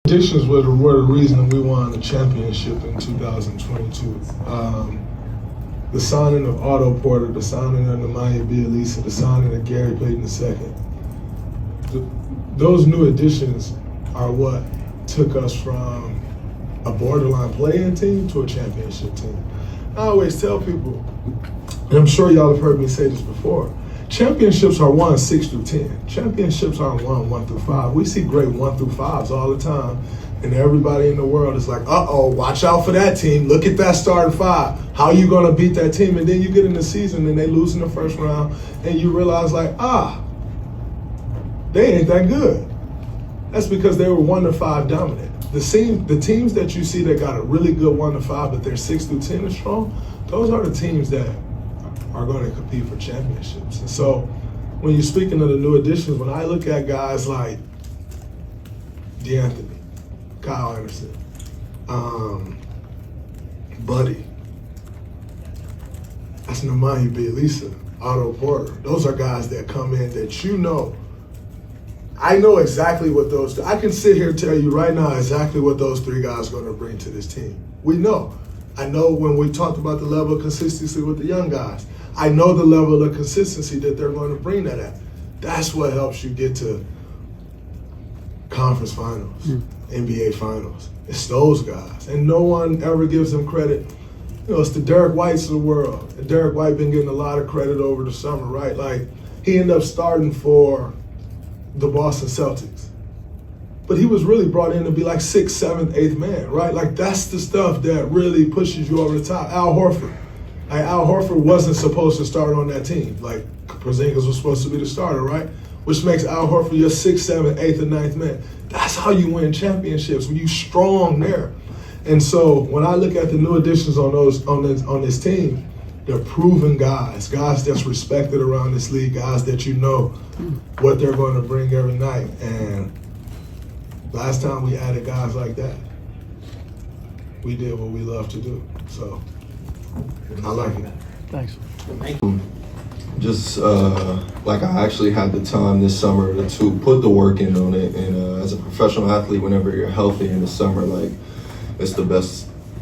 Additions were the reason we won the championship in 2022. The signing of Otto Porter, the signing of Nemanja Bjelica, the signing of Gary Payton II. Those new additions are what took us from a borderline play-in team to a championship team. I always tell people, and I'm sure y'all have heard me say this before, championships are won 6 through 10. Championships aren't won 1 through 5. We see great 1 through 5s all the time, and everybody in the world is like, uh-oh, watch out for that team. Look at that starting 5. How are you going to beat that team? And then you get in the season and they lose in the first round, and you realize like, they ain't that good. That's because they were 1 to 5 dominant. The teams that you see that got a really good 1 to 5, but they're 6 through 10 is strong, those are the teams that are going to compete for championships. And so when you're speaking of the new additions, when I look at guys like DeAnthony, Kyle Anderson, Buddy, that's Nemanja Bjelica, Otto Porter. Those are guys that come in that you know. I know exactly what I can sit here and tell you right now exactly what those 3 guys are going to bring to this team. We know. I know when we talked about the level of consistency with the young guys. I know the level of consistency that they're going to bring that at. That's what helps you get to conference finals, NBA finals. It's those guys. And no one ever gives them credit. You know, it's the Derek Whites of the world. And Derek White been getting a lot of credit over the summer, right? Like, he ended up starting for the Boston Celtics. But he was really brought in to be like 6th, 7th, 8th man, right? Like, that's the stuff that really pushes you over the top. Al Horford. Like, Al Horford wasn't supposed to start on that team. Like, Porzingis was supposed to be the starter, right? Which makes Al Horford your 6th, 7th, 8th, and 9th man. That's how you win championships, when you strong there. And so when I look at the new additions on this team, they're proven guys that's respected around this league, guys that you know what they're going to bring every night. And last time we added guys like that, we did what we love to do. So I like it. Thanks. Just like I actually had the time this summer to put the work in on it. And as a professional athlete, whenever you're healthy in the summer, like, it's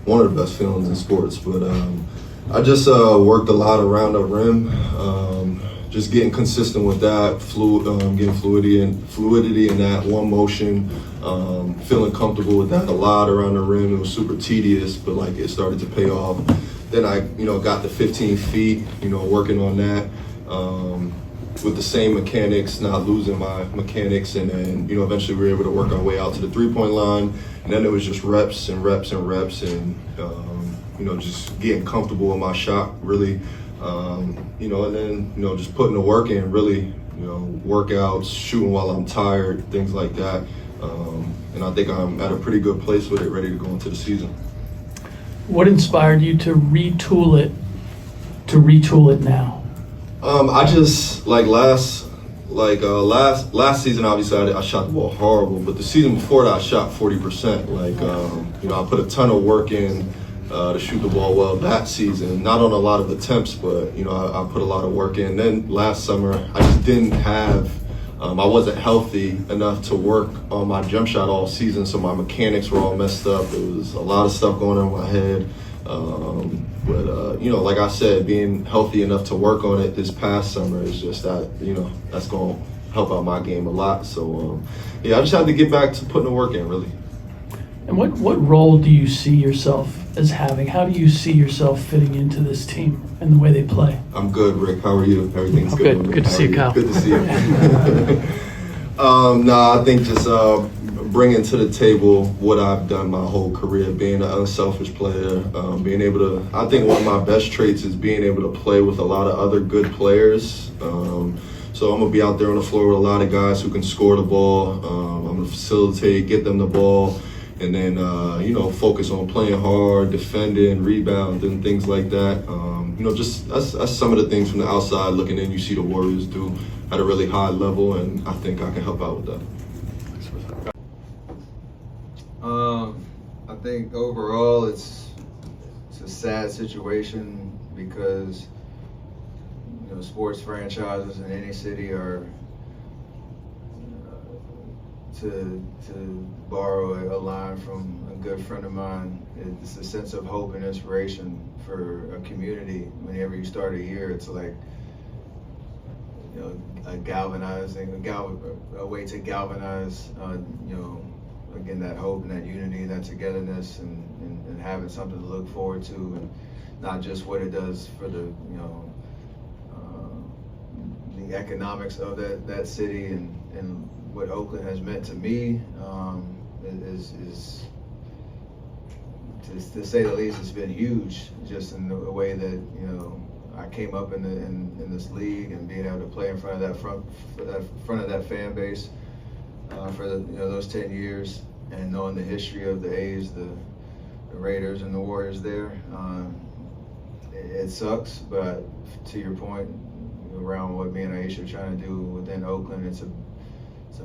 one of the best feelings in sports. But I just worked a lot around the rim, just getting consistent with that, getting fluidity in that one motion, feeling comfortable with that a lot around the rim. It was super tedious, but like it started to pay off. Then I, got the 15 feet, working on that with the same mechanics, not losing my mechanics, and then eventually we were able to work our way out to the 3-point line, and then it was just reps and reps and reps, and just getting comfortable with my shot, really, and then, just putting the work in, really, workouts, shooting while I'm tired, things like that. And I think I'm at a pretty good place with it, ready to go into the season. What inspired you to retool it now? I just, last season, obviously, I shot the ball horrible, but the season before that, I shot 40%. I put a ton of work in to shoot the ball well that season. Not on a lot of attempts, but, I put a lot of work in. Then last summer, I just didn't have, I wasn't healthy enough to work on my jump shot all season, so my mechanics were all messed up. There was a lot of stuff going on in my head. But like I said, being healthy enough to work on it this past summer is just that, that's going to help out my game a lot. So, I just had to get back to putting the work in, really. And what role do you see yourself as having? How do you see yourself fitting into this team and the way they play? I'm good, Rick. How are you? Everything's good. Good. Good to see you, Kyle. Good to see you. I think just bringing to the table what I've done my whole career, being an unselfish player, being able to, I think one of my best traits is being able to play with a lot of other good players. So I'm going to be out there on the floor with a lot of guys who can score the ball. I'm going to facilitate, get them the ball, and then, focus on playing hard, defending, rebounding, things like that. Just that's some of the things from the outside looking in, you see the Warriors do at a really high level, and I think I can help out with that. I think overall it's a sad situation because sports franchises in any city are to to borrow a line from a good friend of mine, it's a sense of hope and inspiration for a community. Whenever you start a year, it's like, you know, a galvanizing, a way to galvanize, you know, again, that hope and that unity, that togetherness, and having something to look forward to, and not just what it does for the, you know, the economics of that city, and what Oakland has meant to me, is to say the least, it's been huge, just in the way that, you know, I came up in this league, and being able to play in front of that fan base for the, you know, those 10 years, and knowing the history of the A's, the Raiders, and the Warriors there. It sucks, but to your point around what me and Aisha are trying to do within Oakland, it's a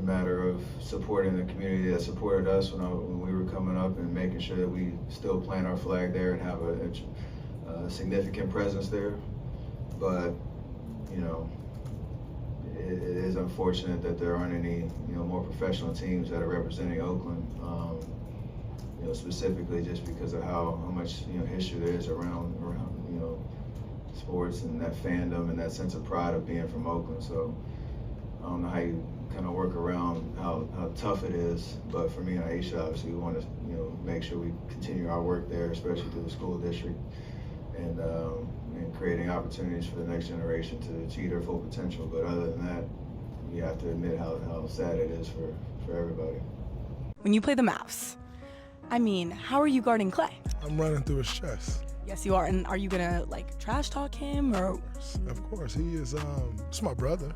matter of supporting the community that supported us when we were coming up, and making sure that we still plant our flag there and have a significant presence there. But, you know, it is unfortunate that there aren't any, you know, more professional teams that are representing Oakland. You know, specifically just because of how much, you know, history there is around you know, sports, and that fandom and that sense of pride of being from Oakland. So I don't know how you kind of work around how tough it is, but for me and Aisha, obviously we want to, you know, make sure we continue our work there, especially through the school district, and creating opportunities for the next generation to achieve their full potential. But other than that, you have to admit how sad it is for everybody. When you play the Mavs, I mean, how are you guarding Klay? I'm running through his chest. Yes, you are. And are you gonna like trash talk him, or? Of course, he is. It's my brother,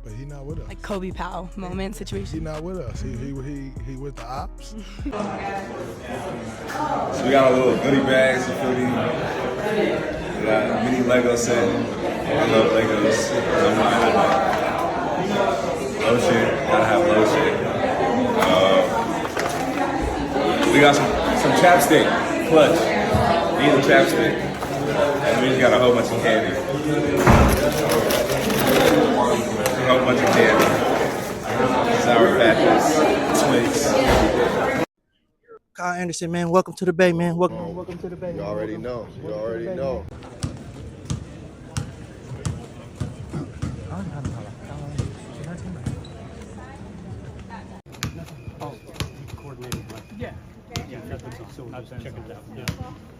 but he not with us. Like Kobe Powell moment He situation. not with us. He with the ops. So we got a little goodie bags, you feel me? We got a mini Lego set. I love Legos. I'm like, lotion, gotta have lotion. We got some chapstick, clutch. Need a chapstick. And we just got a whole bunch of candy. A whole bunch of candy. Sour Patches, Twix. Kyle Anderson, man, welcome to the Bay, man. Welcome to the Bay. You already know. You already know. Yeah, nothing. So I was checking it out. Yeah,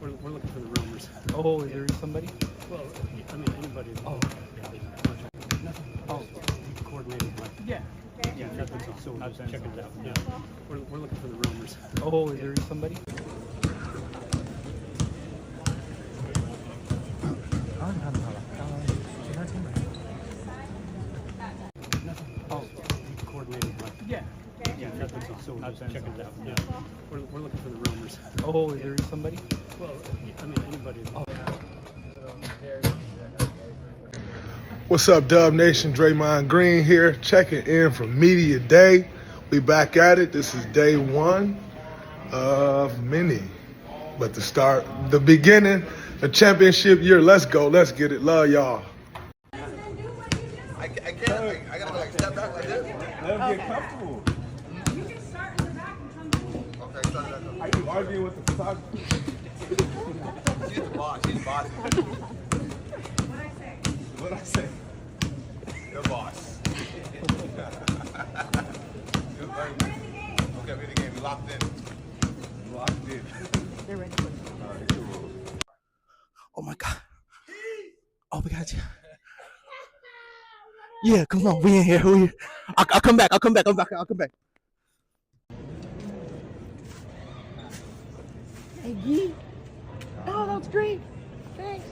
we're looking for the rumors. Oh, is there somebody? Well, I mean anybody. Oh, yeah. Nothing. Oh, coordinated. Yeah. Yeah, nothing. So I was checking it out. Yeah, we're looking for the rumors. Oh, is there somebody? Nothing. Oh, coordinated. Yeah. Yeah, nothing. So I was checking it out. Yeah, we're looking for the rumors. Oh, is there somebody? Well, I mean anybody. Oh. What's up, Dub Nation? Draymond Green here, checking in from Media Day. We back at it. This is day one of many, but the beginning, the championship year. Let's go. Let's get it. Love y'all. I gotta like step back like this. Let them get comfortable. You can start in the back and come. Okay, start back up. Are you arguing with the photographer? She's the boss. She's the boss. What'd I say? What'd I say? Your boss. We're in the game. Okay, we're in the game. We locked in. Locked in. They're ready. All right, cool. Oh my God. Oh, we got you. Yeah, come on, we in here. We here. I'll come back. I'll come back. I'll come back. Hey, Gee. Oh, that was great. Thanks.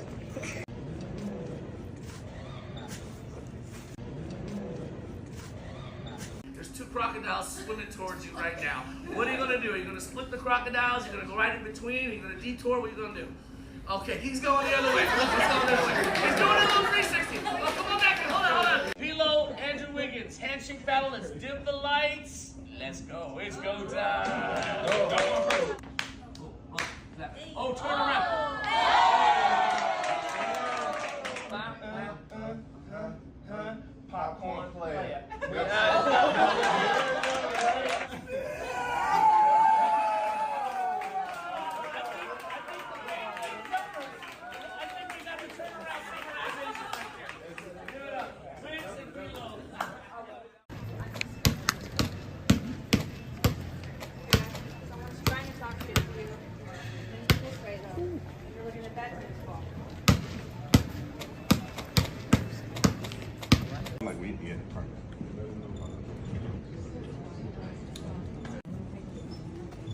There's two crocodiles swimming towards you right now. What are you gonna do? Are you gonna split the crocodiles? You're gonna go right in between? Are you gonna detour? What are you gonna do? Okay, he's going the other way. Look, he's going the other way. He's doing a little 360. Oh, come on back here. Hold on. P.Lo, Andrew Wiggins, handshake battle. Let's dim the lights. Let's go. It's go time. Oh, turn around. Popcorn player.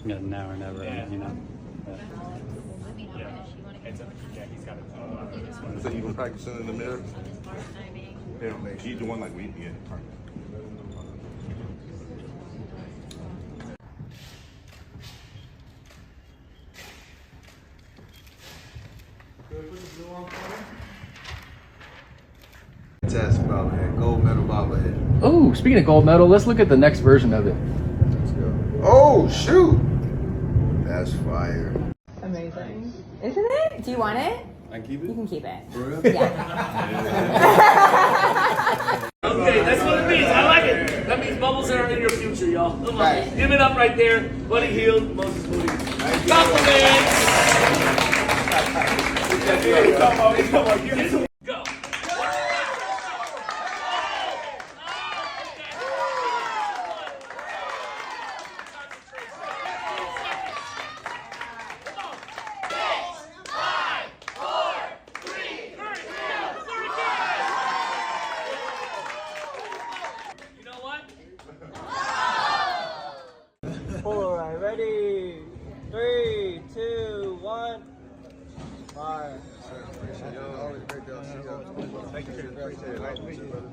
Yeah, now or never, you know. So you been practicing in the mirror? They don't make you doing like we did. Fantastic bobblehead, gold medal bobblehead. Oh, speaking of gold medal, let's look at the next version of it. Let's go. Oh, shoot! That's fire. Amazing. Isn't it? Do you want it? I can keep it? You can keep it. For real? Yeah. Okay, that's what it means. I like it. That means bubbles are in your future, y'all. Come on. Right. Give it up right there. Buddy Hield, Moses Moody. Compliments! Come on, give it. Go. All right, ready? 3, 2, 1. Fire. Always great to see you. Thank you. Appreciate it. Nice to meet you, brother.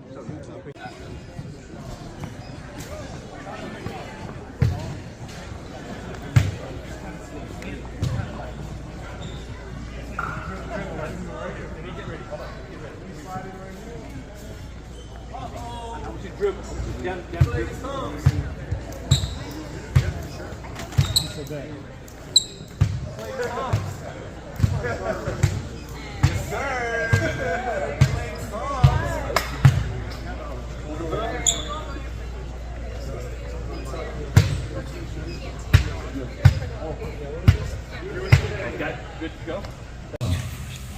Good to go?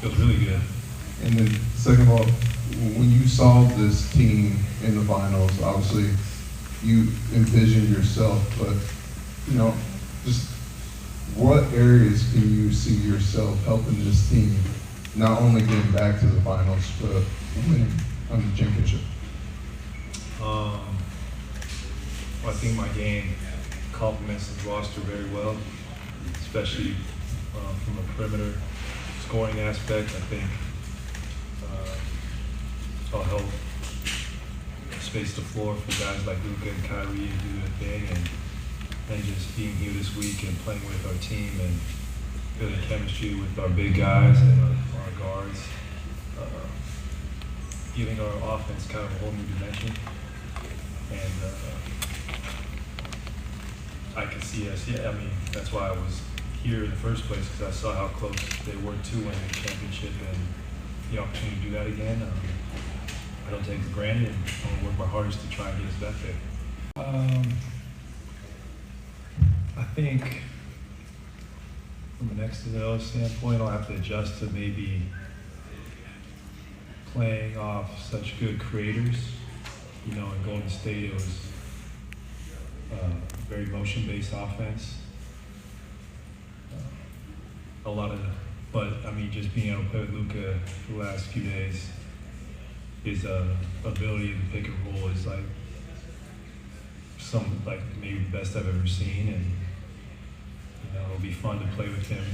Feels really good. And then second of all, when you saw this team in the finals, obviously you envisioned yourself, but you know, just what areas can you see yourself helping this team not only getting back to the finals, but winning on the championship? I think my game complements the roster very well, especially from a perimeter scoring aspect. I think I'll help space the floor for guys like Luka and Kyrie to do their thing, and then just being here this week and playing with our team and building chemistry with our big guys and our guards, giving our offense kind of a whole new dimension. And I can see us, I mean, that's why I was here in the first place, because I saw how close they were to winning the championship, and the opportunity to do that again, I don't take it for granted, and I'm gonna work my hardest to try and get us back there. I think from an XL standpoint, I'll have to adjust to maybe playing off such good creators. You know, in Golden State, it was very motion-based offense. But I mean, just being able to play with Luka for the last few days, his ability to pick and roll is like maybe the best I've ever seen, and you know, it'll be fun to play with him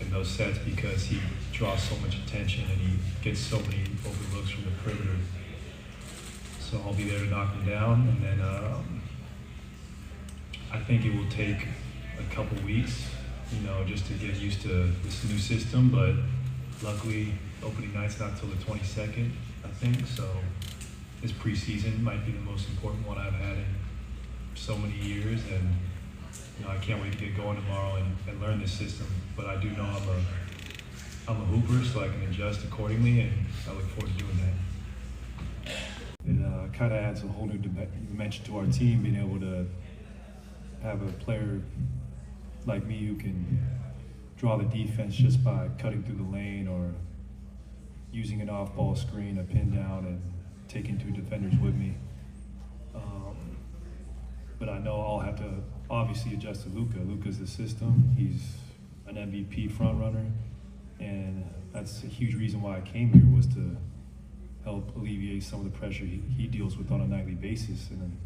in those sets because he draws so much attention and he gets so many open looks from the perimeter. So I'll be there to knock him down, and then I think it will take a couple weeks, you know, just to get used to this new system, but luckily opening night's not till the 22nd, I think, so this preseason might be the most important one I've had in so many years, and you know, I can't wait to get going tomorrow and learn this system, but I do know I'm a hooper, so I can adjust accordingly, and I look forward to doing that. It kind of adds a whole new dimension to our team, being able to have a player like me who can draw the defense just by cutting through the lane or using an off-ball screen, a pin down, and taking two defenders with me. But I know I'll have to obviously adjust to Luka. Luka's the system. He's an MVP front runner, and that's a huge reason why I came here, was to help alleviate some of the pressure he deals with on a nightly basis, and then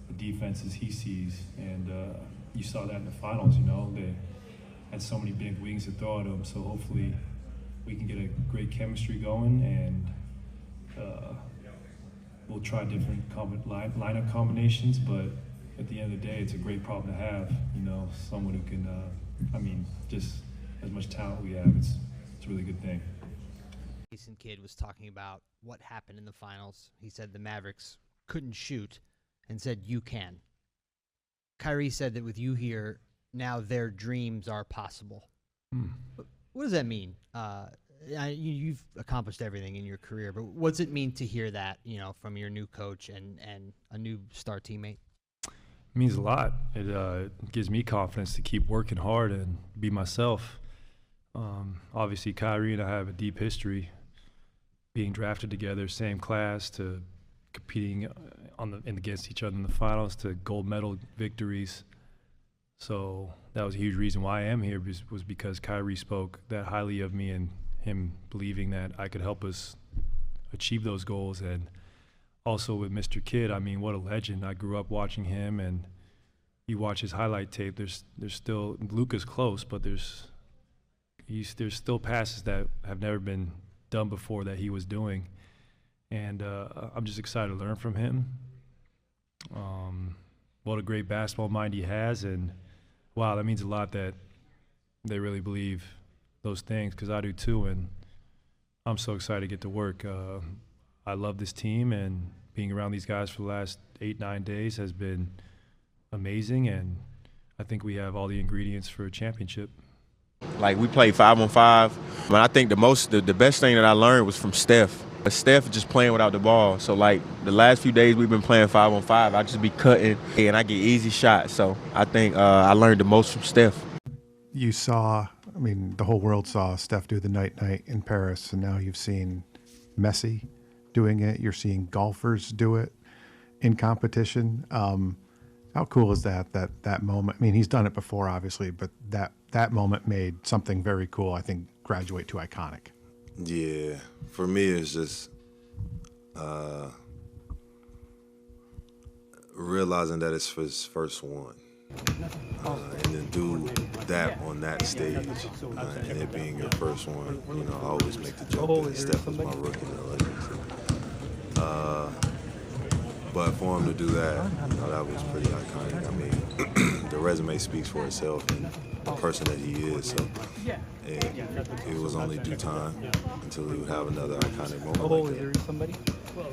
the defenses he sees. And you you saw that in the finals. You know, they had so many big wings to throw at them. So hopefully we can get a great chemistry going, and we'll try different lineup combinations. But at the end of the day, it's a great problem to have. You know, someone who can. Just as much talent we have, it's a really good thing. Jason Kidd was talking about what happened in the finals. He said the Mavericks couldn't shoot and said you can. Kyrie said that with you here, now their dreams are possible. What does that mean? You've accomplished everything in your career, but what does it mean to hear that, you know, from your new coach and a new star teammate? It means a lot. It gives me confidence to keep working hard and be myself. Obviously, Kyrie and I have a deep history, being drafted together, same class, to competing against each other in the finals, to gold medal victories. So that was a huge reason why I am here, was because Kyrie spoke that highly of me, and him believing that I could help us achieve those goals. And also with Mr. Kidd, I mean, what a legend. I grew up watching him, and you watch his highlight tape, there's still, Luka's close, but there's still passes that have never been done before that he was doing. And I'm just excited to learn from him. What a great basketball mind he has, and wow, that means a lot that they really believe those things, because I do too, and I'm so excited to get to work. I love this team, and being around these guys for the last 8-9 days has been amazing, and I think we have all the ingredients for a championship. Like, we played 5-on-5, but I think the best thing that I learned was from Steph. Steph just playing without the ball. So, like, the last few days we've been playing 5-on-5, I just be cutting, and I get easy shots. So I think I learned the most from Steph. You saw, I mean, the whole world saw Steph do the night-night in Paris, and now you've seen Messi doing it. You're seeing golfers do it in competition. How cool is that moment? I mean, he's done it before, obviously, but that moment made something very cool, I think, graduate to iconic. Yeah, for me, it's just realizing that it's his first one. And then do that on that stage, and it being your first one. You know, I always make the joke that Steph was my rookie in the Olympics. But for him to do that, you know, that was pretty iconic. I mean, the resume speaks for itself, and the person that he is. So it was only due time until he would have another iconic moment like that.